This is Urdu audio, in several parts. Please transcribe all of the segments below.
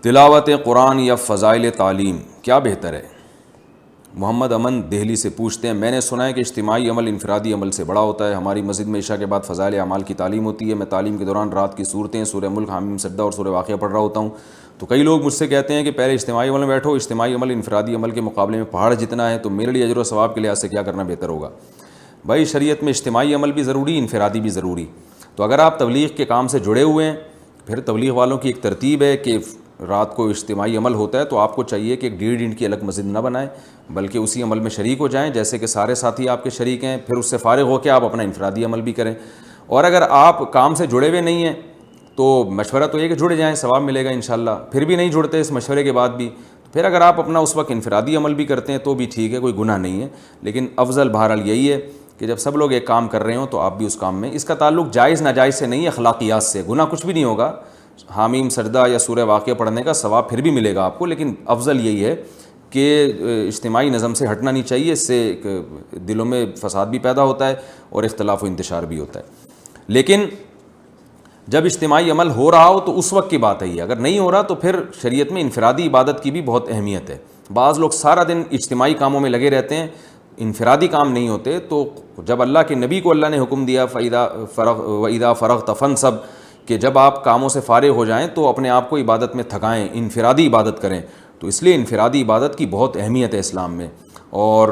تلاوت قرآن یا فضائل تعلیم کیا بہتر ہے؟ محمد امن دہلی سے پوچھتے ہیں، میں نے سنا ہے کہ اجتماعی عمل انفرادی عمل سے بڑا ہوتا ہے۔ ہماری مسجد میں عشاء کے بعد فضائل اعمال کی تعلیم ہوتی ہے۔ میں تعلیم کے دوران رات کی صورتیں سورہ ملک، حامیم سجدہ اور سورہ واقعہ پڑھ رہا ہوتا ہوں، تو کئی لوگ مجھ سے کہتے ہیں کہ پہلے اجتماعی عمل میں بیٹھو، اجتماعی عمل انفرادی عمل کے مقابلے میں پہاڑ جتنا ہے، تو میرے لیے اجر و ثواب کے لحاظ سے کیا کرنا بہتر ہوگا؟ بھائی شریعت میں اجتماعی عمل بھی ضروری، انفرادی بھی ضروری۔ تو اگر آپ تبلیغ کے کام سے جڑے ہوئے ہیں، پھر تبلیغ والوں کی ایک ترتیب ہے کہ رات کو اجتماعی عمل ہوتا ہے، تو آپ کو چاہیے کہ ایک 1.5 کی الگ مسجد نہ بنائیں، بلکہ اسی عمل میں شریک ہو جائیں جیسے کہ سارے ساتھی آپ کے شریک ہیں، پھر اس سے فارغ ہو کے آپ اپنا انفرادی عمل بھی کریں۔ اور اگر آپ کام سے جڑے ہوئے نہیں ہیں تو مشورہ تو یہ کہ جڑ جائیں، ثواب ملے گا انشاءاللہ۔ پھر بھی نہیں جڑتے اس مشورے کے بعد بھی، پھر اگر آپ اپنا اس وقت انفرادی عمل بھی کرتے ہیں تو بھی ٹھیک ہے، کوئی گناہ نہیں ہے، لیکن افضل بہرحال یہی ہے کہ جب سب لوگ ایک کام کر رہے ہوں تو آپ بھی اس کام میں۔ اس کا تعلق جائز ناجائز سے نہیں، اخلاقیات سے۔ گناہ کچھ بھی نہیں ہوگا، حامیم سجدہ یا سورہ واقعہ پڑھنے کا ثواب پھر بھی ملے گا آپ کو، لیکن افضل یہی ہے کہ اجتماعی نظم سے ہٹنا نہیں چاہیے، اس سے دلوں میں فساد بھی پیدا ہوتا ہے اور اختلاف و انتشار بھی ہوتا ہے۔ لیکن جب اجتماعی عمل ہو رہا ہو تو اس وقت کی بات ہے یہ، اگر نہیں ہو رہا تو پھر شریعت میں انفرادی عبادت کی بھی بہت اہمیت ہے۔ بعض لوگ سارا دن اجتماعی کاموں میں لگے رہتے ہیں، انفرادی کام نہیں ہوتے، تو جب اللہ کے نبی کو اللہ نے حکم دیا وَإِذَا فَرَغْتَ فَانْصَبْ، کہ جب آپ کاموں سے فارغ ہو جائیں تو اپنے آپ کو عبادت میں تھکائیں، انفرادی عبادت کریں، تو اس لیے انفرادی عبادت کی بہت اہمیت ہے اسلام میں۔ اور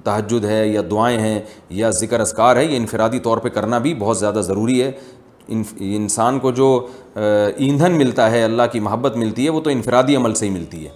تہجد ہے یا دعائیں ہیں یا ذکر اذکار ہے، یہ انفرادی طور پہ کرنا بھی بہت زیادہ ضروری ہے۔ انسان کو جو ایندھن ملتا ہے، اللہ کی محبت ملتی ہے، وہ تو انفرادی عمل سے ہی ملتی ہے۔